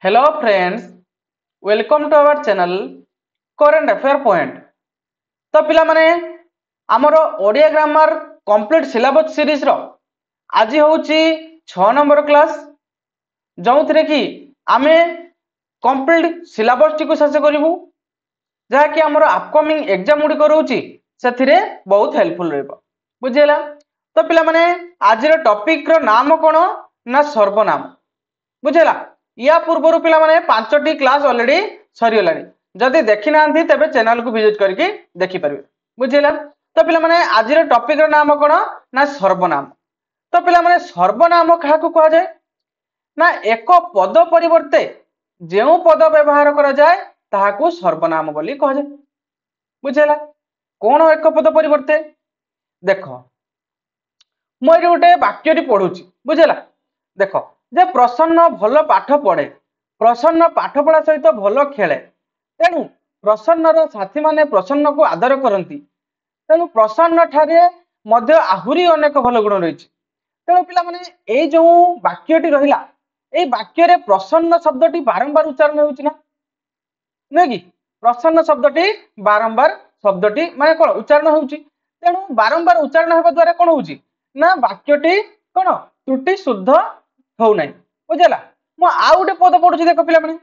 Hello friends, welcome to our channel Current Affair Point। तो पिला माने हमरो Odia grammar complete syllabus series रो आज होची 6 नंबर क्लास जो थरे कि आमे कंप्लीट सिलेबस टी को शेष करिवु जहा कि हमरो अपकमिंग एग्जाम गुडी करूची सेथिरे बहुत हेल्पफुल रहबो बुझियला। तो पिला माने आज रो टॉपिक रो नाम कोन ना सर्वनाम बुझियला। या पूर्व पिला माने 5टी क्लास ऑलरेडी सरी गलानी जदि देखि नांती तबे चैनल को विजिट करके देखि परबे बुझियला। तो पिला माने आज रो टॉपिक रो नाम कोन ना सर्वनाम। तो पिला माने सर्वनाम कहा को कहा जाय ना एक पद परिवर्ते जेउ पद व्यवहार करा जाय ताहाकू सर्वनाम बोली कहा जाय बुझियला। कोन एक पद परिवर्ते देखो मैं गोटे वाक्यटी पढुची बुझियला। देखो जे प्रसन्न भल पाठ पढ़े प्रसन्न पाठ पढ़ा सहित भल खेले तेणु प्रसन्नर साथी माने प्रसन्न को आदर करती तेणु प्रसन्न ठारे मध्य आहुरी अनेक भल गुण रही। तेणु पिला माने ए जो वाक्यटी रहिला ए वाक्य रे प्रसन्न शब्दटी बारंबार उच्चारण होउची ना नै कि प्रसन्न शब्दटी बारंबार शब्दटी माने कोन उच्चारण होउची तेणु बारंबार उच्चारण हेबा द्वारा कोन होउची ना वाक्यटी कोन त्रुटि शुद्ध हो नाही बुझला। मु आउ गोटे पद पढुची देखो पिला माने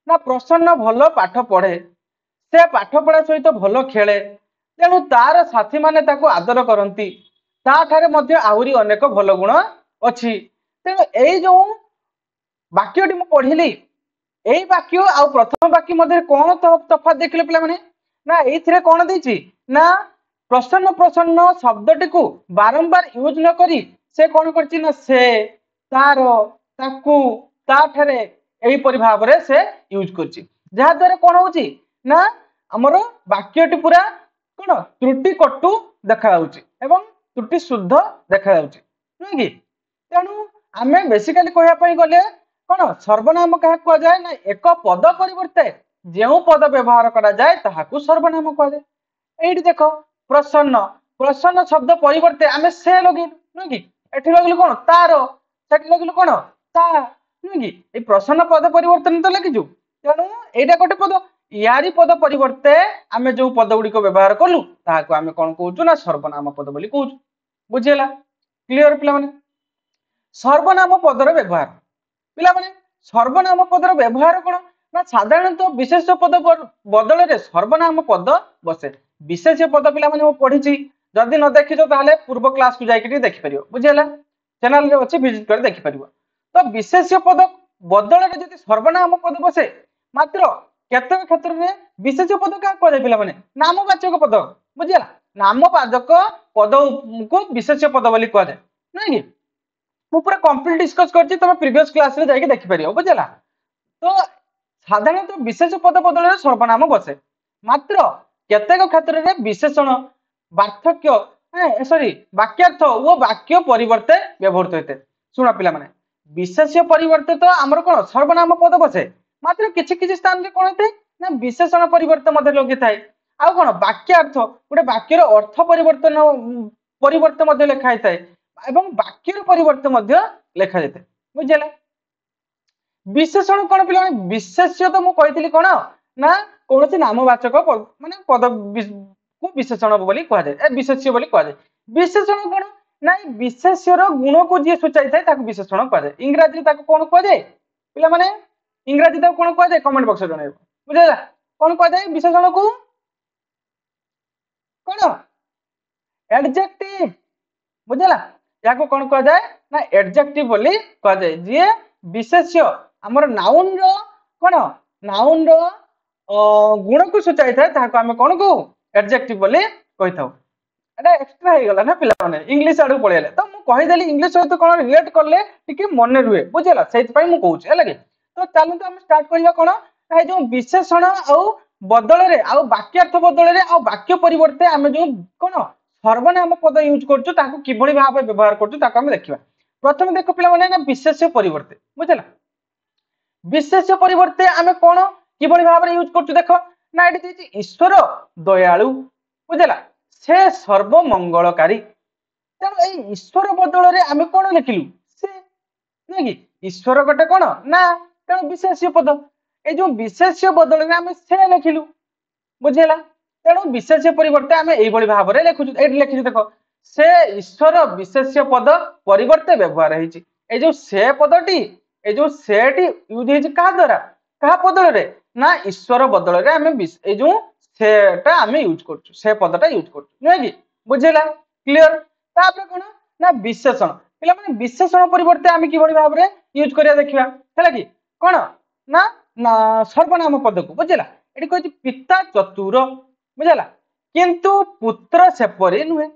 ना प्रसन्न भल पाठ पढ़े से पाठ पढ़ा सहित भल खेले तेणु तार साथी माने ताको आदर करती ता ठारे मध्य आहुरी अनेक भल गुण अछि। तेणु एई जो वाक्यटी मु पढ़िली एई वाक्य आ प्रथम वाक्य मध्य कोन तफात देखिले पिला माने ना एइथिरे कोन देछि ना प्रसन्न प्रसन्न शब्दटी को बारंबार यूज न करी से कोन करछि ना से तार ताकू ता ठरे एई परि भाबरे से यूज करछि जहा द्वारा कोन होछि ना हमरो वाक्यटी पूरा कोन त्रुटि कटु देखा जाउछि एवं त्रुटि शुद्ध देखा जाउछि नै कि। तेणु आमे बेसिकली कहया पई गले कोन सर्वनाम कहा को जाय ना एक पद परिवर्ते जेउ पद व्यवहार करा जाय ताहाकू सर्वनाम कहा जाय। एइठी देखो प्रसन्न प्रसन्न शब्द परिवर्ते आमे से लगिलु नै कि एठी लगिलु कोन तार सेठी लगिलु कोन ता नै कि ए प्रसन्न पद परिवर्तन तो लगिजु तेणु एइटा गोटे पद यारी पद परिवर्ते आमे जो पद गुडी को व्यवहार कलु ताहाकू आमे कोन कहउछु ना सर्वनाम पद बोली कहउछु बुझियला। क्लियर पिला माने सर्वनाम पदर व्यवहार पिला माने सर्वनाम पदर व्यवहार कोन ना साधारणतः विशेष पद बदल रे सर्वनाम पद बसे विशेष पद पिला माने पढिची जदि न देखिछो ताले पूर्व क्लास को जाई के देखि परियो बुझियला चैनल रे अछि विजिट कर देखि परियो। तो विशेष पद बदल रे जदि सर्वनाम पद बसे मात्र केतक क्षेत्र रे विशेष पद का को जाय पिला माने नामवाचक पद बुझियला नामवाचक पद को विशेष पद बोली को जाय नै कि मु पूरा कंप्लीट डिस्कस करछि तमे प्रीवियस क्लास रे जाई के देखि परियो बुझियला। तो साधारणतः विशेष पद बदल रे सर्वनाम बसे मात्र केतक क्षेत्र रे विशेषण वार्थक्य सॉरी वाक्यार्थ वो वाक्य परिवर्ते व्यवहृत होते सुना पिला माने विशेष परिवर्ते तो हमर कोन सर्वनाम पद बसे मात्र किछि किछि स्थान रे कोन होते ना विशेषण परिवर्ते मध्ये लगी थाए आ कोन वाक्यार्थ गोटे वाक्यर अर्थ परिवर्ते मध्ये लेखा थाए एवं वाक्यर परिवर्ते मध्ये लेखा जाते बुझियला। विशेषण कोन पिला माने विशेष्य तो मु कहितली कोन ना कोनोसी नामवाचक माने पद को विशेषण बोली कहा जाय ए विशेष्य बोली कहा जाय। विशेषण कोन ना विशेष्यर गुण को जे सूचाई थाए ताको विशेषण कहा जाय इंग्रजी ताको कोन कहा जाय पिला माने इंग्रजी ताको कोन कहा जाय कमेंट बॉक्स रे जणाइबो बुझियला कोन कहा जाय विशेषण को कोन एडजेक्टिव बुझियला याको कोन कहा जाय ना एडजेक्टिव बोली कहा जाय जे विशेष्य हमर नाउन रो कोन नाउन रो गुण को सूचाई थाए ताको हम कोन को एडजेक्टिव बोली कहि थाउ एटा एक्स्ट्रा हे गला ना पिला माने इंग्लिश आडू पळेले तो मु कहि देली इंग्लिश सहित कोन रिलेट करले टिके मने रुए बुझियला सेति पई मु कहूछ हे लगे। तो चालू तो हम स्टार्ट करिया कोन ए जो विशेषण आ बदल रे आ वाक्यार्थ बदल रे आ वाक्य परिवर्ते हम जो कोन सर्वनाम पद यूज करछु ताको किबळी भाबे व्यवहार करछु ताको हम देखिबा। प्रथम देखो पिला माने ना विशेष्य परिवर्ते बुझियला विशेष्य परिवर्ते हम कोन किबळी भाबे यूज करछु देखो ना एटी देछि ईश्वर दयालु बुझियला से सर्व मंगलकारी तेणु ए ईश्वर बदल रे हम कोन लिखिलु से नै कि ईश्वर गोटे कोन ना तेणु विशेष्य पद ए जो विशेष्य बदल में आम से लिखिलु बुझेगा तेणु विशेष्य परिवर्ते आम यही भाव में लिखुचु ये लिखी देख से ईश्वर विशेष्य पद परिवर्ते व्यवहार है जो से पदटी ए जो सेटी यूज है क्या द्वारा क्या बदल रे ना ईश्वर बदल में आम जो सेटा आम यूज करछु से पदटा यूज करछु नुहे कि बुझेगा क्लियर तापर कोन ना विशेषण पिला माने विशेषण परिवर्ते आम कि भाव में यूज करिया देखिबा हैला कि कोन ना ना सर्वनाम पद को बुझेला एटी कहछि पिता चतुर बुझेला किंतु पुत्र सेपरी नुहे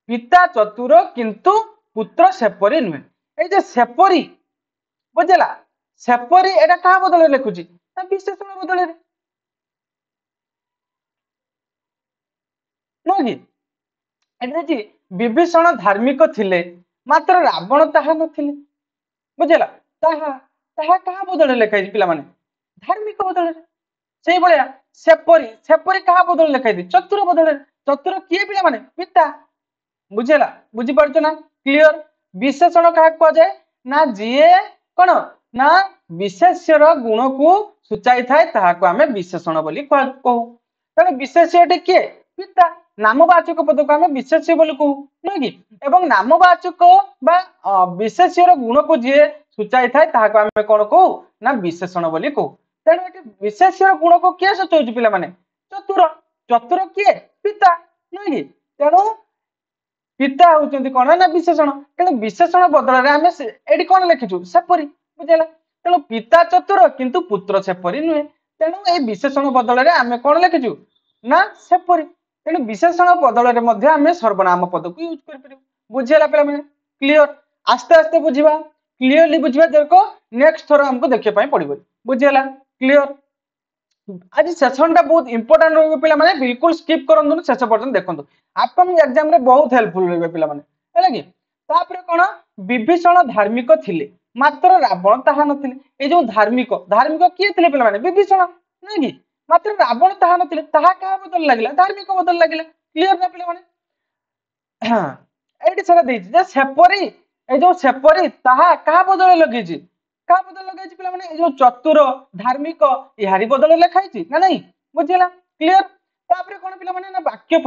पिता चतुर किंतु पुत्र सेपरी नुहे ए जे सेपरी बुझेला सेपरी एटा का बदल लिखुची ना विशेषण बदल रे नो कि एटी विभीषण धार्मिक थिले मात्र रावण ताहा नथिले बुझेला ताहा ताहा कहा बदल लिखाई पिला माने धार्मिक बदल से भाया सेपरी सेपरी कहा बदल लिखाई चतुर बदल चतुर किए पिला माने पिता बुझेला बुझी पारछ ना क्लियर विशेषण कहा कह जाए ना जीए कोन ना विशेष्यर गुण को सूचाई थाए ताहा को आमे विशेषण बोली कहू तेणु विशेष्यटी किए पिता नामवाचक पद को आमे विशेष्य बोली कहू नहीं कि एवं नामवाचक बा विशेष्यर गुण को जीए सूचाई थाए ताहा को आमे कोन कहू ना विशेषण बोली कहू तेणु एटी विशेष्यर गुण को किए सूचाउछि पिला माने चतुर चतुर किए पिता नहीं कि तेणु पिता होउचंती कोन ना विशेषण तेणु विशेषण बदल रे आमे एटी कोन लिखिछु सेपरी बुझेला तेणु पिता चतुर किंतु पुत्र सेपरी नुहे तेणु ए विशेषण बदल रे आमे कोन लिखिछु ना सेपरी तेणु विशेषण बदल रे मध्ये आमे सर्वनाम पद को यूज कर परिबो बुझेला पिला माने क्लियर आस्ते आस्ते बुझिबा क्लियरली बुझिबा देखो नेक्स्ट थोर हमको देखिया पई पड़िबो बुझेला क्लियर आज सेशनटा बहुत इंपोर्टेंट रहबे पिला माने बिल्कुल स्किप करंदु शेष पर्यंत देखंतु अपकमिंग एग्जाम रे बहुत हेल्पफुल रहबे पिला माने हैला कि तापर कोन विभीषण धार्मिक थिले मात्र रावण ताहा नथिले ए जो धार्मिक धार्मिक किए थिले पिला माने विभीषण नै कि मात्र रावण ताहा नथिले ताहा का बदल लागिला धार्मिक बदल लागिला क्लियर ना पिला माने हां एटी सरा देछि जे सेपरी ए जो सेपरी ताहा का बदल लगेछि का बदल लगाई पिला माने ए जो चतुर धार्मिक इहारी बदल लिखाई ना नहीं बुझिला क्लियर तापर कोन पिला माने ना वाक्य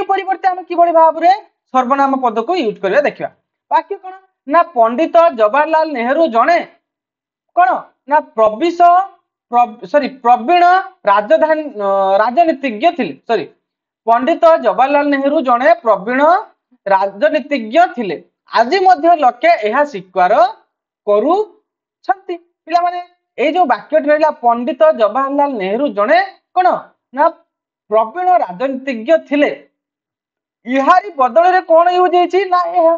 परिवर्ते हम किबळी भाव रे सर्वनाम पद को यूज करिया देखिबा वाक्य कोन ना पंडित जवाहरलाल नेहरू जणे कोन ना प्रवीण राजनीतिज्ञ थिले सॉरी पंडित जवाहरलाल नेहरू जणे प्रवीण राजनीतिज्ञ थिले आज मध्य लोके एहा स्वीकार करू छंती पिला माने ए जो वाक्य रहला पंडित जवाहरलाल नेहरू जणे कोन ना प्रवीण राजनीतिज्ञ थिले इहारी बदल रे कोन यूज हेछि ना एहा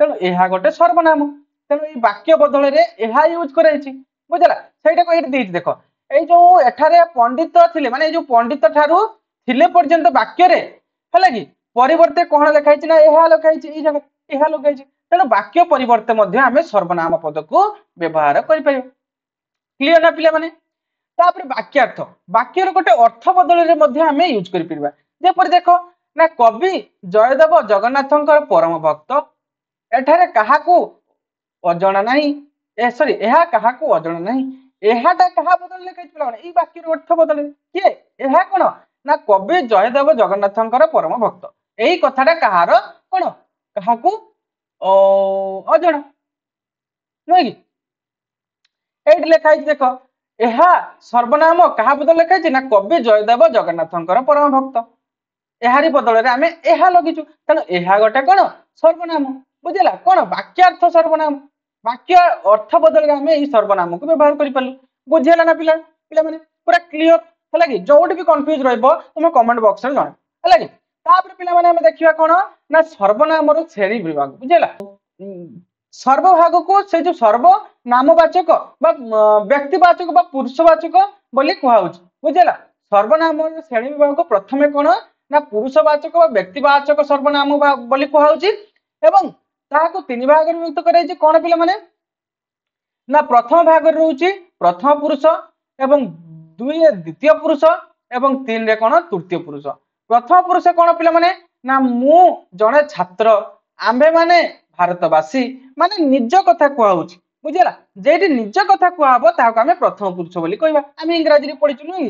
तेणु एहा गोटे सर्वनाम तेणु ए वाक्य बदल रे एहा यूज कराइछि बुझला सेटा को एठी देछि देखो ए जो एठारे पंडित थिले माने ए जो पंडित ठारू थिले पर्यंत वाक्य रे हला कि परिवर्ते कोन लिखाइछि ना एहा लिखाइछि ई जगह एहा लिखाइछि तेणु वाक्य परिवर्ते मध्य आमे सर्वनाम पद को व्यवहार करि परियो क्लियर ना पिला माने तापर वाक्यार्थ वाक्यर गोटे अर्थ बदल रे मध्य आमे यूज करि परिबा जे पर देखो ना कवि जयदेव जगन्नाथंकर परम भक्त एठारे काहाकू अजणा नहीं ए सॉरी एहा काहाकू अजणा नहीं एहाटा कहा बदल लिखाइ पिला माने ई वाक्यर अर्थ बदल के एहा कोन ना कवि जयदेव जगन्नाथंकर परम भक्त एही कथाटा कहार कोन काहाकू अजणा नहीं एट लिखाई देख एहा सर्वनाम कहा बदल लिखाई ना कवि जयदेव जगन्नाथंकर परम भक्त एहारी बदल रे आमे एहा लगिचु तेणु एहा गोटे कोन सर्वनाम बुझला कोन वाक्यार्थ सर्वनाम वाक्य अर्थ बदल रे आमे ई सर्वनाम को व्यवहार करि पालु बुझेला ना पिला पिला माने पूरा क्लियर हला कि जोट भी कंफ्यूज रहबो तुम कमेंट बॉक्स रे जण हला कि तापर पिला माने हम देखिबा कोन ना सर्वनाम रो श्रेणी विभाग बुझेला सर्वभाग को से जो सर्व नामवाचक बा व्यक्तिवाचक बा पुरुषवाचक बोली कुहाउछ बुझेला सर्वनाम रो श्रेणी विभाग को प्रथमे कोन ना पुरुषवाचक बा व्यक्तिवाचक सर्वनाम बोली कुहाउछ एवं ताको तीन भाग रे विभक्त कराई कोन पिला माने ना प्रथम भाग रे रहउची प्रथम पुरुष एवं दुई द्वितीय पुरुष एवं तीन रे कोन तृतीय पुरुष प्रथम पुरुष कोन पिला माने ना मु जणे छात्र आंबे माने भारतवासी माने निज कथा कुहाउची बुझीगला जेठी निज कथा कहब ताको आमे प्रथम पुरुष बोली कहबा आमे इंग्रजी रे पढिचु नुई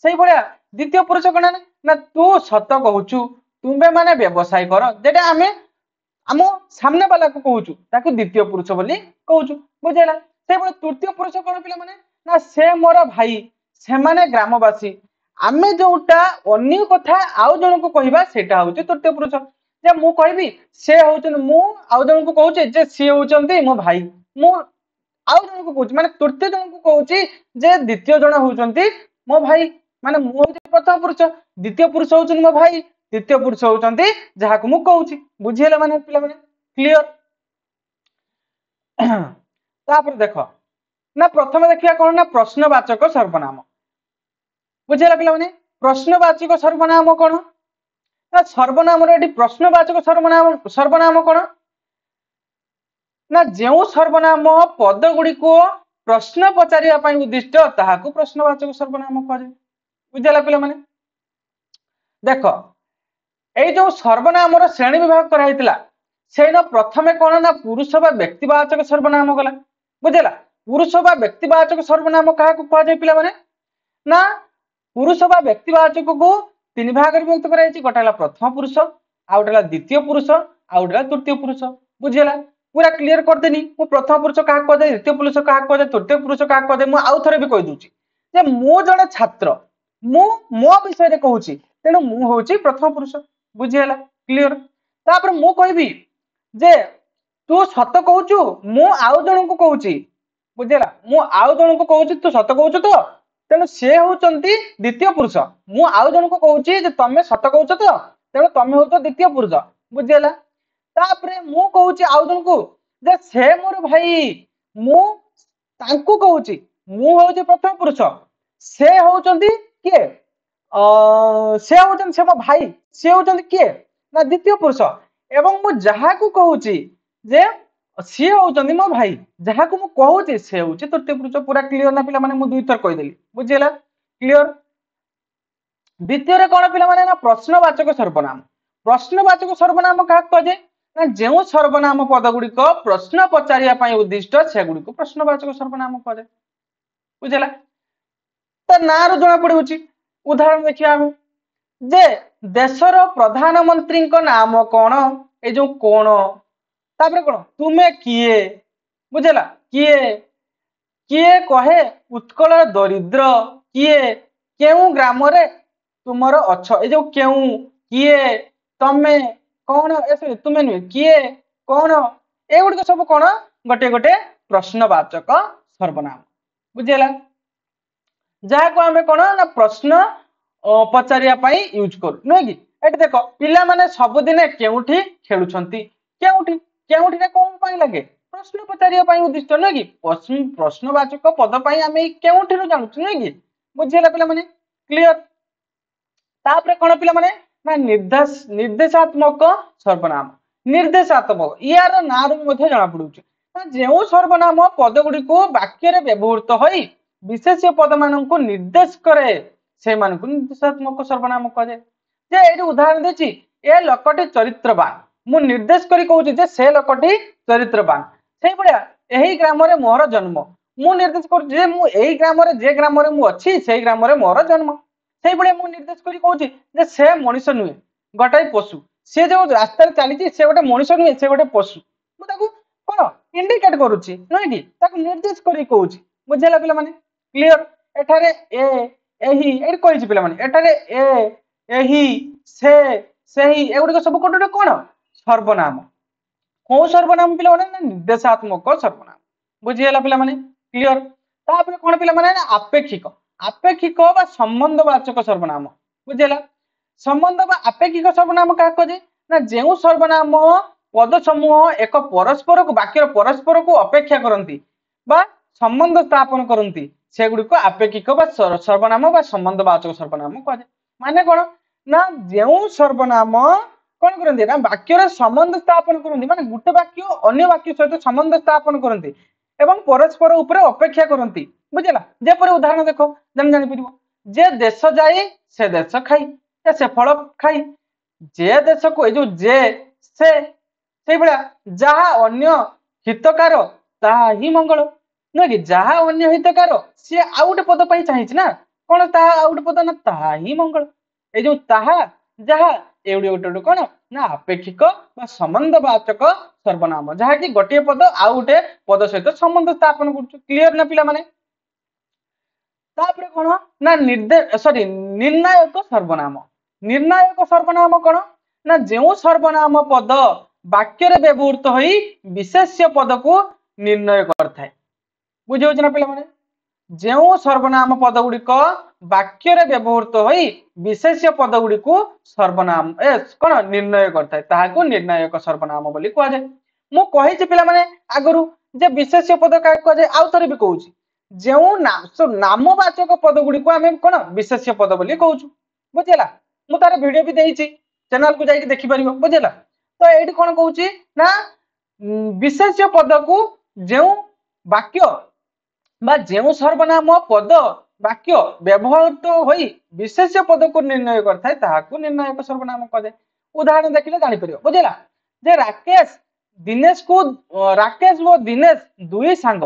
सेही भलिया द्वितीय पुरुष कोन ना तू सत कहूचु तुमे माने व्यवसाय कर जेटा आमे आम सामने वाला को कहूचु ताको द्वितीय पुरुष बोली कहूचु बुझीगला सेही भलिया तृतीय पुरुष कोन पिला माने ना से मोर भाई से माने ग्रामवासी आमे जोटा अन्य कथा आउ जन को कहबा सेटा होउची तृतीय पुरुष जे मु कहबी से होउचन मु आउ जन को कहूचे जे सी होउचंती मो भाई मु आउ जन को कहूची माने तृतीय जन को कहूची जे द्वितीय जन होउचंती मो भाई माने मु होउची प्रथम पुरुष द्वितीय पुरुष होउचन मो भाई तृतीय पुरुष होउचंती जहा को मु कहूची बुझियला माने पिला माने क्लियर तापर देखो ना प्रथम देखिया कोन ना प्रश्नवाचक सर्वनाम बुझियला पिला माने प्रश्नवाचक सर्वनाम कोन ना सर्वनाम रे एठी प्रश्नवाचक सर्वनाम कोन ना जेउ सर्वनाम पद गुडी को प्रश्न पचारिया पई उद्दिष्ट ताहाकू प्रश्नवाचक सर्वनाम कहे बुझियला पिला माने देखो एई जो सर्वनाम रो श्रेणी विभाग करा हितला सेनो प्रथमे कोन ना पुरुष बा व्यक्तिवाचक सर्वनाम गला बुझियला पुरुष बा व्यक्तिवाचक सर्वनाम काहाकू कहा जाय पिला माने ना पुरुष बा व्यक्तिवाचक को तीन भाग रे विभक्त करा हिची गोटाला प्रथम पुरुष आउटाला द्वितीय पुरुष आउटाला तृतीय पुरुष बुझियला पूरा क्लियर कर देनी मु प्रथम पुरुष काहा कह दे द्वितीय पुरुष काहा कह दे तृतीय पुरुष काहा कह दे मु आउ थरे भी कहि दूची जे मु जने छात्र मु मो विषय रे कहूची तेनु मु होची प्रथम पुरुष बुझियला क्लियर तापर मु कहबी जे तू सत कहूचु मु आउ जन को कहूची बुझियला मु आउ जन को कहूची तू सत कहूचु तो तेनु से होचंती द्वितीय पुरुष मु आउ जन को कहूची जे तमे सत कहूच तो तेनु तमे होचो द्वितीय पुरुष बुझियला तापरे मु कहूची आउ जन को जे से मोर भाई मु तांकू कहूची मु होची प्रथम पुरुष से होचंती के से होचन से मो भाई से होचंती के ना द्वितीय पुरुष एवं मु जहा को कहूची जे सी होचंती मो भाई जहा को मु कहूची से होची तृतीय पुरुष पूरा क्लियर ना पिला माने मु दुई थर कहि देली बुझियला क्लियर द्वितीय रे कोन पिला माने ना प्रश्नवाचक सर्वनाम का कहे ना जेउ सर्वनाम पद गुडी को प्रश्न पचारिया पई उद्दिष्ट से गुडी को प्रश्नवाचक सर्वनाम कहे बुझियला त ना रो जणा पड़ुची उदाहरण देखिया हम जे देशर प्रधानमंत्री को नाम कोन ए जो कोन तापर कोन तुमे किए बुझियला किए किए कहे उत्कल दरिद्र किए केउ ग्राम रे तुमर अछ ए जो केउ किए तमे कोन ए तुमे नु किए कोन ए गुडी सब कोन गोटे गोटे प्रश्नवाचक सर्वनाम बुझियला जहा को हमें कोन ना प्रश्न पचारिया पई यूज करू नै कि एट देखो पिला माने सब दिने केउठी खेलुछंती केउठी केउठी रे कोन पई लागे प्रश्न पचारिया पई उद्दिष्ट नै कि प्रश्नवाचक पद पई हमें केउठी रो जानछु नै कि बुझियला पिला माने क्लियर तापरे कोन पिला माने ना निर्देशात्मक सर्वनाम निर्देशात्मक यार नार मध्ये जाना पडुची ना जेउ सर्वनाम पद गुडी को वाक्य रे व्यवहृत होई विशेष पद मान को निर्देश करे से मान को निर्देशात्मक सर्वनाम कहे जे एठी उदाहरण देछि ए लोकटी चरित्रवान मु निर्देश करी कहूची जे से लोकटी चरित्रवान सेही बडिया एही ग्राम रे मोर जन्म मु निर्देश कर जे मु एही ग्राम रे जे ग्राम रे मु अछि सेही ग्राम रे मोर जन्म सेही बडिया मु निर्देश करी कहूची जे से मनुष्य नुहे गोटाई पशु से जो रास्ता रे चलीची से गोटे मनुष्य नुहे से गोटे पशु मु ताकू कोन इंडिकेट करूची नै कि ताकू निर्देश करी कहूची बुझियला पिला माने क्लियर एठारे ए एही एठी कहिछि पिला माने एठारे ए एही से सेही एगुडी सब कोटोटे कोन सर्वनाम को सर्वनाम पिला माने निर्देशात्मक सर्वनाम बुझियला पिला माने क्लियर तापर कोन पिला माने आपेक्षिक आपेक्षिक बा संबंधवाचक सर्वनाम बुझियला संबंध बा आपेक्षिक सर्वनाम का कहे ना जेउ सर्वनाम पद समूह एक परस्पर को वाक्य परस्पर को अपेक्षा करंती बा संबंध स्थापन करंती से गुडी को आपेक्षिक बा सर्वनाम बा संबंधवाचक सर्वनाम कहे माने कोन ना जेउ सर्वनाम कोन करंती ना वाक्य रे संबंध स्थापन करंती माने गुटे वाक्य अन्य वाक्य सहित संबंध स्थापन करंती एवं परस्पर ऊपर अपेक्षा करंती बुझिला जे पर उदाहरण देखो जानि परिबो जे देश जाई से देश खाई से फल खाई जे देश को ए जो जे से भलिया जहा अन्य हितकार ତାହା ହିଁ ମଙ୍ଗଳ ନୁହେଁ କି ଯାହା ଅନ୍ୟ ହିତକାର ସିଏ ଆଉ ଗୋଟେ ପଦ ପାଇଁ ଚାହିଁଛି ନା କଣ ତାହା ଆଉ ଗୋଟେ ପଦ ନା ତାହା ହିଁ ମଙ୍ଗଳ ଏଇ ଯୋଉ ତାହା ଯାହା ଏଉଡି ଗୋଟେ କଣ ନା ଆପେକ୍ଷିକ ବା ସମ୍ବନ୍ଧବାଚକ ସର୍ବନାମ ଯାହାକି ଗୋଟିଏ ପଦ ଆଉ ଗୋଟେ ପଦ ସହିତ ସମ୍ବନ୍ଧ ସ୍ଥାପନ କରୁଛୁ କ୍ଲିୟର ନା ପିଲାମାନେ ତାପରେ କଣ ନା ନିର୍ଣ୍ଣାୟକ ସର୍ବନାମ ନିର୍ଣ୍ଣାୟକ ସର୍ବନାମ କଣ ନା ଯେଉଁ ସର୍ବନାମ ପଦ ବାକ୍ୟରେ ବ୍ୟବହୃତ ହୋଇ ବିଶେଷ୍ୟ ପଦକୁ ନିର୍ଣ୍ଣୟ କରିଥାଏ ବୁଝିହଉଛି ନା ପିଲାମାନେ ଯେଉଁ ସର୍ବନାମ ପଦ ଗୁଡିକ ବାକ୍ୟରେ ବ୍ୟବହୃତ ହୋଇ ବିଶେଷ୍ୟ ପଦ ଗୁଡିକୁ ସର୍ବନାମ କଣ ନିର୍ଣ୍ଣୟ କରିଥାଏ ତାହାକୁ ନିର୍ଣ୍ଣାୟକ ସର୍ବନାମ ବୋଲି କୁହାଯାଏ ମୁଁ କହିଛି ପିଲାମାନେ ଆଗରୁ ଯେ ବିଶେଷ୍ୟ ପଦ କାହାକୁ କୁହାଯାଏ ଆଉ ଥରେ ବି କହୁଛି ଯେଉଁ ନାମବାଚକ ପଦ ଗୁଡିକୁ ଆମେ କଣ ବିଶେଷ୍ୟ ପଦ ବୋଲି କହୁଛୁ ବୁଝିଲା ମୁଁ ତାର ଭିଡିଓ ବି ଦେଇଛି ଚ୍ୟାନେଲ କୁ ଯାଇକି ଦେଖିପାରିବ ବୁଝିଲା ତ ଏଇଠି କଣ କହୁଛି ନା ବିଶେଷ୍ୟ ପଦକୁ ଯେଉଁ ବାକ୍ୟ বা ଯେଉଁ ସର୍ବନାମ ପଦ ବାକ୍ୟ ବ୍ୟବହୃତ ହୋଇ ବିଶେଷ୍ୟ ପଦକୁ ନିର୍ଣ୍ଣୟ କରିଥାଏ ତାହାକୁ ନିର୍ଣ୍ଣାୟକ ସର୍ବନାମ କୁହାଯାଏ ଉଦାହରଣ ଦେଖିଲେ ଜାଣିପାରିବ ବୁଝିଲା ଯେ ରାକେଶ ଓ ଦିନେଶ ଦୁଇ ସାଙ୍ଗ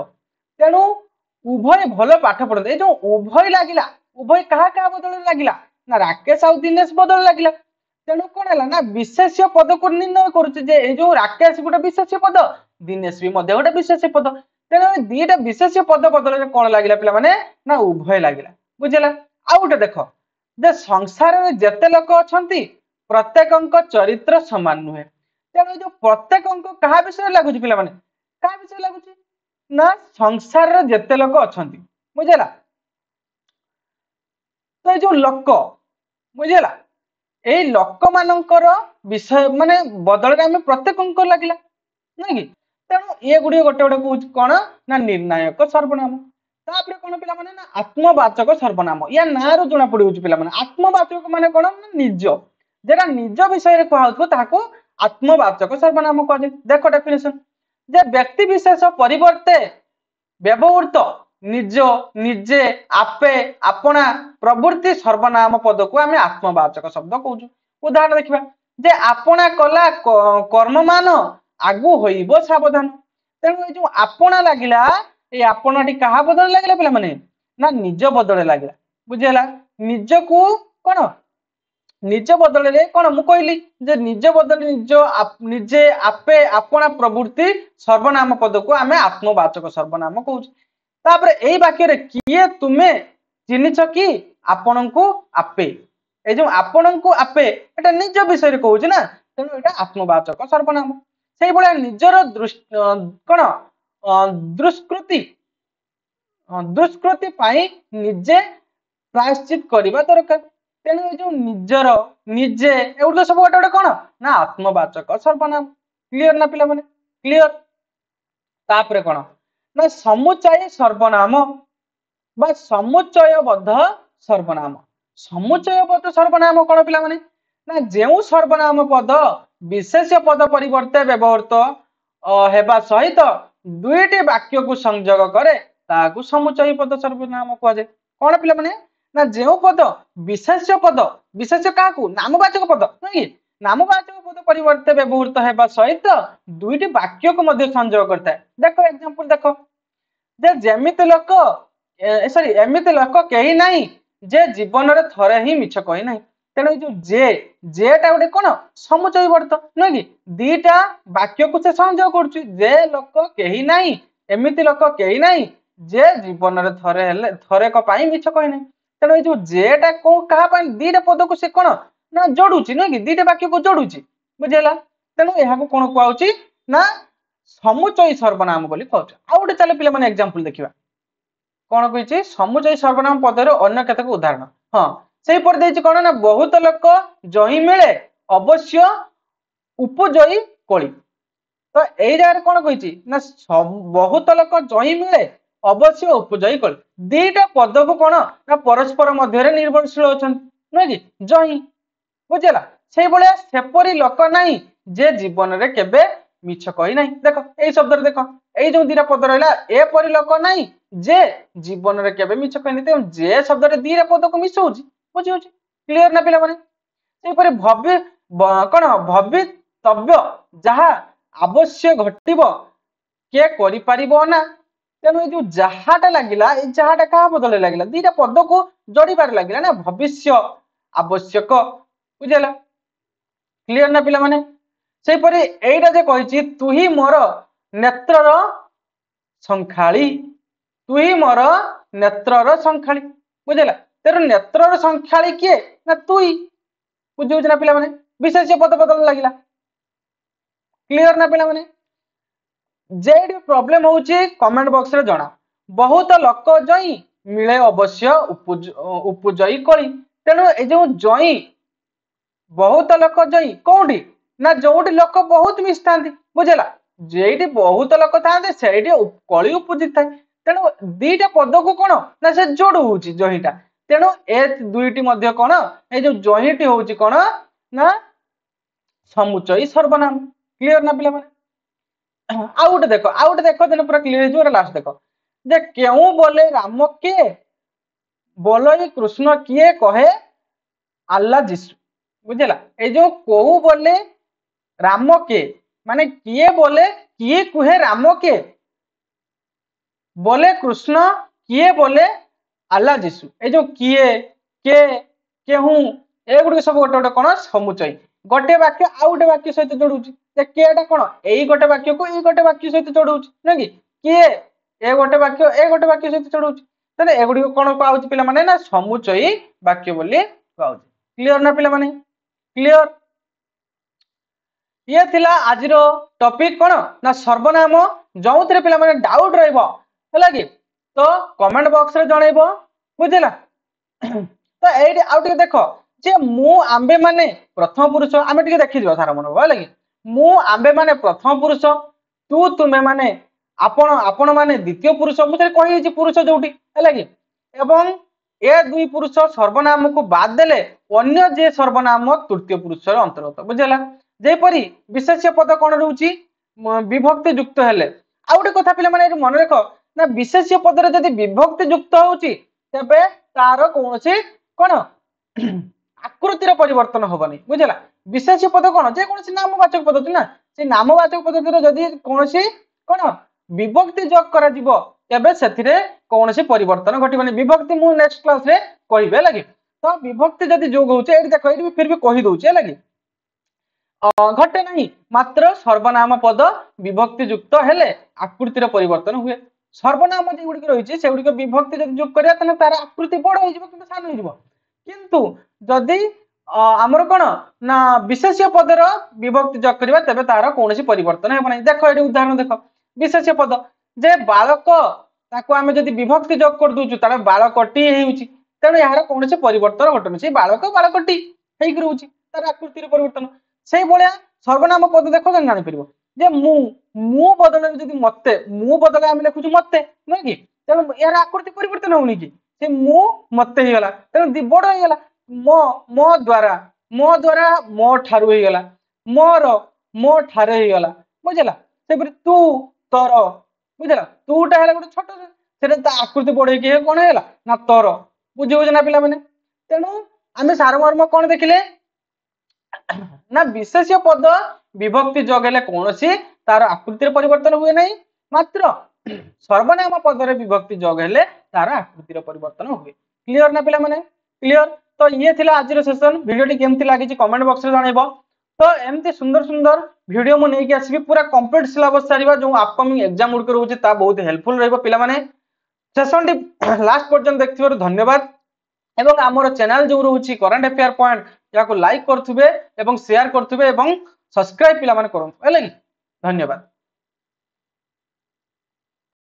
ତେଣୁ ଉଭୟ ଭଲ ପାଠ ପଢନ୍ତି ଏଇ ଯୋଉ ଉଭୟ ଲାଗିଲା ଉଭୟ କାହା କାହା ବଦଳରେ ଲାଗିଲା ନା ରାକେଶ ଆଉ ଦିନେଶ ବଦଳରେ ଲାଗିଲା ତେଣୁ କଣ ହେଲା ନା ବିଶେଷ୍ୟ ପଦକୁ ନିର୍ଣ୍ଣୟ କରୁଛି ଯେ ଏଇ ଯୋଉ ରାକେଶ ଗୋଟେ ବିଶେଷ୍ୟ ପଦ ଦିନେଶ ବି ମଧ୍ୟ ଗୋଟେ ବିଶେଷ୍ୟ ପଦ ତେଣୁ ଦିଟା ବିଶେଷ୍ୟ ପଦ ବଦଳରେ କଣ ଲାଗିଲା ପିଲାମାନେ ନା ଉଭୟ ଲାଗିଲା ବୁଝିଲା ଆଉ ଗୋଟେ ଦେଖ ଯେ ସଂସାରରେ ଯେତେ ଲୋକ ଅଛନ୍ତି ପ୍ରତ୍ୟେକଙ୍କ ଚରିତ୍ର ସମାନ ନୁହେଁ ତେଣୁ ଯୋଉ ପ୍ରତ୍ୟେକଙ୍କ କାହା ବିଷୟରେ ଲାଗୁଛି ପିଲାମାନେ କାହା ବିଷୟରେ ଲାଗୁଛି ନା ସଂସାରରେ ଯେତେ ଲୋକ ଅଛନ୍ତି ବୁଝିଲା ତ ଏଇ ଯୋଉ ଲୋକ ବୁଝିଲା ଏଇ ଲୋକ ମାନଙ୍କର ବିଷୟ ମାନେ ବଦଳରେ ଆମେ ପ୍ରତ୍ୟେକଙ୍କ ଲାଗିଲା ନାଇଁ କି ତେଣୁ ଏ ଗୁଡିକ ଗୋଟେ ଗୋଟେ କହୁଛି କଣ ନା ନିର୍ଣ୍ଣାୟକ ସର୍ବନାମ ତାପରେ କଣ ପିଲାମାନେ ନା ଆତ୍ମବାଚକ ସର୍ବନାମ ୟା ନାଁରୁ ଜଣା ପଡିଯାଉଛି ପିଲାମାନେ ଆତ୍ମବାଚକ ମାନେ କଣ ନା ନିଜ যেটা নিজ বিষয়ে কুହାউଥିବ ତାହାକୁ ଆତ୍ମବାଚକ ସର୍ବନାମ କୁହାଯାଏ ଦେଖ ଡେଫିନେସନ ଯେ ବ୍ୟକ୍ତି ବିଶେଷ ପରିବର୍ତ୍ତେ ବ୍ୟବହୃତ ନିଜ ନିଜେ ଆପେ ଆପଣା ପ୍ରବୃତ୍ତି ସର୍ବନାମ ପଦକୁ ଆମେ ଆତ୍ମବାଚକ ଶବ୍ଦ କହୁଛୁ ଉଦାହରଣ ଦେଖିବା ଯେ ଆପଣା କଲା କର୍ମମାନ ଆଗୁ ହୋଇବ ସାବଧାନ ତେଣୁ ଏଇ ଯୋଉ ଆପଣା ଲାଗିଲା ଏଇ ଆପଣାଟି କାହା ବଦଳରେ ଲାଗିଲା ପିଲାମାନେ ନା ନିଜ ବଦଳରେ ଲାଗିଲା ବୁଝିହେଲା ନିଜକୁ କଣ ନିଜ ବଦଳରେ କଣ ମୁଁ କହିଲି ଯେ ନିଜ ବଦଳରେ ନିଜେ ଆପେ ଆପଣା ପ୍ରବୃତ୍ତି ସର୍ବନାମ ପଦକୁ ଆମେ ଆତ୍ମବାଚକ ସର୍ବନାମ କହୁଛୁ ତାପରେ ଏଇ ବାକ୍ୟରେ କିଏ ତୁମେ ଚିହ୍ନିଛ କି ଆପଣଙ୍କୁ ଆପେ এই যে ଆପଣଙ୍କୁ ଆପେ এটা ନିଜ ବିଷୟରେ କହୁଛି ନା ତେଣୁ ଏଟା ଆତ୍ମବାଚକ ସର୍ବନାମ ସେଇଭଳିଆ ନିଜର କଣ ଦୁଷ୍କୃତି ପାଇଁ ନିଜେ ପ୍ରାୟଶ୍ଚିତ କରିବା ଦରକାର ତେଣୁ ଏ ଯୋଉ ନିଜର ନିଜେ ଏଗୁଡିକ ସବୁ ଗୋଟେ ଗୋଟେ କଣ ନା ଆତ୍ମବାଚକ ସର୍ବନାମ କ୍ଲିୟର ନା ପିଲାମାନେ କ୍ଲିୟର ତାପରେ କଣ ନା ସମୁଚ୍ଚୟ ସର୍ବନାମ বা ସମୁଚ୍ଚୟବଦ୍ଧ ସର୍ବନାମ ସମୁଚ୍ଚୟବଦ୍ଧ ସର୍ବନାମ କଣ ପିଲାମାନେ ନା ଯେଉଁ ସର୍ବନାମ ପଦ ବିଶେଷ୍ୟ ପଦ ପରିବର୍ତ୍ତେ ବ୍ୟବହୃତ ହେବା ସହିତ ଦୁଇଟି ବାକ୍ୟକୁ ସଂଯୋଗ କରେ ତାହାକୁ ସମୁଚ୍ଚୟ ପଦ ସର୍ବନାମ କୁହାଯାଏ କଣ ପିଲାମାନେ ନା ଯେଉଁ ପଦ ବିଶେଷ୍ୟ କାହାକୁ ନାମବାଚକ ପଦ ନାଇଁ ନାମବାଚକ ପଦ ପରିବର୍ତ୍ତେ ବ୍ୟବହୃତ ହେବା ସହିତ ଦୁଇଟି ବାକ୍ୟକୁ ମଧ୍ୟ ସଂଯୋଗ କରିଥାଏ ଦେଖ ଏକ୍ସାମ୍ପଲ ଦେଖ ଯେ ଯେମିତି ଲୋକ ଏମିତି ଲୋକ କେହି ନାହିଁ ଯେ ଜୀବନରେ ଥରେ ହିଁ ମିଛ କହି ନାହିଁ ତେଣୁ ଏଇ ଯୋଉ ଯେଟା ଗୋଟେ କଣ ସମୁଚ୍ଚୟବର୍ତ୍ତ ନୁହେଁ କି ଦିଟା ବାକ୍ୟକୁ ସେ ସଂଯୋଗ କରୁଛି ଯେ ଲୋକ କେହି ନାହିଁ ଏମିତି ଲୋକ କେହି ନାହିଁ ଯେ ଜୀବନରେ ଥରେକ ପାଇଁ ମିଛ କହି ନାହିଁ ତେଣୁ ଏଇ ଯୋଉ ଯେଟା କୋଉ କାହା ପାଇଁ ଦିଟା ପଦକୁ ସେ କଣ ନା ଯୋଡୁଛି ନୁହେଁ କି ଦିଟା ବାକ୍ୟକୁ ଯୋଡୁଛି ବୁଝିହେଲା ତେଣୁ ଏହାକୁ କଣ କୁହାଉଛି ନା ସମୁଚ୍ଚୟ ସର୍ବନାମ ବୋଲି କୁହାଯାଉଛି ଆଉ ଗୋଟେ ଚାଲ ପିଲାମାନେ ଏକ୍ସାମ୍ପଲ ଦେଖିବା କଣ କହିଛି ସମୁଚ୍ଚୟ ସର୍ବନାମ ପଦର ଅନ୍ୟ କେତେକ ଉଦାହରଣ ହଁ ସେଇପରି ଦେଇଛି କଣ ନା ବହୁତ ଲୋକ ଜହି ମିଳେ ଅବଶ୍ୟ ଉପଜୟୀ କଳି ତ ଏଇ ଜାଗାରେ କଣ କହିଛି ନା ବହୁତ ଲୋକ ଜହି ମିଳେ ଅବଶ୍ୟ ଉପଜୟୀ କଳି ଦିଟା ପଦକୁ କଣ ନା ପରସ୍ପର ମଧ୍ୟରେ ନିର୍ଭରଶୀଳ ଅଛନ୍ତି ନୁହେଁ କି ଜହି ବୁଝିଲା ସେଇଭଳିଆ ସେପରି ଲୋକ ନାହିଁ ଯେ ଜୀବନରେ କେବେ ମିଛ କହି ନାହିଁ ଦେଖ ଏଇ ଶବ୍ଦରେ ଦେଖ ଏଇ ଯୋଉ ଦିଟା ପଦ ରହିଲା ଏପରି ଲୋକ ନାହିଁ ଯେ ଜୀବନରେ କେବେ ମିଛ କହିନି ତେଣୁ ଯେ ଶବ୍ଦରେ ଦିଟା ପଦକୁ ମିଶଉଛି ବୁଝିହଉଛି କ୍ଲିୟର ନା ପିଲାମାନେ ସେଇପରି କଣ ଭବିତବ୍ୟ ଯାହା ଆବଶ୍ୟ ଘଟିବ किए करि परिबो ना तेणु जो जहाटा लगिला ए जहाटा कहा बदले लगिला दीटा पद को जोड़ी बार लगिला ना भविष्य आवश्यक बुझेला क्लियर ना पिला माने से परि एइटा जे कहिछि तू ही मोर नेत्रर संखाली तू ही मोर नेत्रर संखाली बुझेला तेरे नेत्रर संखाली किए ना तू ही बुझुछ ना पिला माने विशेष्य पद बदल लगिला क्लियर ना पिला माने जेडी प्रॉब्लम होची कमेंट बॉक्स रे जणा बहुत लोक जई मिले अवश्य उपजई कली तेणु ए जो जई बहुत लोक जई कोठी ना जोठी लोक बहुत मिसथांती बुझेला जेडी बहुत लोक थांते सेडी कली उपजी थाए तेणु दीटा पद को कोन ना से जोड़ होची जहीटा तेणु ए दुईटी मध्ये कोन ए जो जहीटी होची कोन ना समुचयी सर्वनाम क्लियर ना पिला माने आउट देखो देन पूरा क्लियर हो लास्ट देखो जे क्यों बोले राम के बोले कृष्ण किए कहे अल्लाह जिसु बुझेला ए जो कहू बोले राम के माने किए बोले किए कुहे राम के बोले कृष्ण किए बोले अल्लाह जिसु ए जो किए के केहू ए गुडी सब गोटे गोटे कोन समुचय गोटे वाक्य आ गोटे वाक्य सहित जोड़ुची जे केटा कोन एई गोटे वाक्य को एई गोटे वाक्य सहित जोड़ुची न कि किए ए गोटे वाक्य सहित जोड़ुची तने ए गुडी कोन पाउची पिला माने ना समुचयी वाक्य बोली पाउची क्लियर ना पिला माने क्लियर ये थिला आजिरो टॉपिक कोन ना सर्वनाम जोउतरे पिला माने डाउट रहइबो हला कि तो कमेंट बॉक्स रे जणाइबो बुझिला तो एडी आउट के देखो जे मु आंबे माने प्रथम पुरुष आमे टिके देखि दियो सारा मन हला कि मु आंबे माने प्रथम पुरुष तू तुमे माने आपण माने द्वितीय पुरुष मुझे कहि छि पुरुष जोटी हला कि एवं ए दुई पुरुष सर्वनाम को बाद देले अन्य जे सर्वनाम तृतीय पुरुष अंतर्गत बुझला जेपरी विशेष्य पद कोन रहउची विभक्ति युक्त हेले आ गोटे कथा पिला माने मन रखो ना विशेष्य पद रे जदी विभक्ति युक्त होउची तबे तार कोनसी कोन आकृतिर परिवर्तन होबनी बुझला विशेष्य पद कोन जे कोनसी नामवाचक पद्धति ना से नामवाचक पद्धति रे जदी कोनसी कोन विभक्ति जोग करा दिबो तबे सेथिरे कोनसी परिवर्तन घटिबनी विभक्ति मु नेक्स्ट क्लास रे कहिबे लागि तो विभक्ति जदी जोग होउचे एडी देखो एडी फिर भी कहि दोउचे लागि घटे नहीं मात्र सर्वनाम पद विभक्ति युक्त हेले आकृतिर परिवर्तन हुए सर्वनाम जे गुडी रहिछि से गुडी विभक्ति जदी जोग करिया तने तार आकृति बड़ होई जिवो किंतु सान होई जिवो किंतु जदी हमर कोन ना विशेष्य पदर विभक्ति जोग करिवा तबे तार कोनसी परिवर्तन हेबो नै देखो एडी उदाहरण देखो विशेष्य पद जे बालक ताको आमे जदी विभक्ति जोग कर दोछु तार बालकटी हेउछि तेनु यार कोनसी परिवर्तन घटनु छै बालक बालकटी हेइ करूछि तार आकृतिर परिवर्तन से भलिया सर्वनाम पद देखो जन जानि परिबो जे मु बदले जदी मते मु बदले आमे लिखुछु मते नै कि तेनु यार आकृति परिवर्तन होउनी कि से मु मते हे गेला तेनु दि बड हे गेला मो द्वारा मो ठारु हे गेला मो ठारे हे गेला बुझला से पर तू तोर बुझला तूटा हेला गोटे छोट सेटा ता आकृति बड हे के कोन हेला ना तोर बुझियो जना पिला माने तेनु आमे सारमर्म कोन देखिले ना विशेष्य पद विभक्ति जोगले कोनसी तार आकृतिर परिवर्तन हुए नहीं मात्र सर्वनाम पद रे विभक्ति जोगले तार आकृतिर परिवर्तन हुए क्लियर ना पिला माने क्लियर तो ये थिला आज रो सेशन वीडियो केमती लागि कमेंट बॉक्स रे जणाइबो तो एमती सुंदर सुंदर वीडियो मु नै कि आसीबी पूरा कंप्लीट सिलेबस सारिबा जो अपकमिंग एग्जाम उड रहउची ता बहुत हेल्पफुल रहइबो पिला माने सेशन टी लास्ट पर्यंत देखथिबार धन्यवाद एवं आमर चैनल जो रहउची करंट अफेयर पॉइंट याको लाइक करथुबे एवं शेयर करथुबे एवं सब्सक्राइब पिला माने करथु हेले धन्यवाद।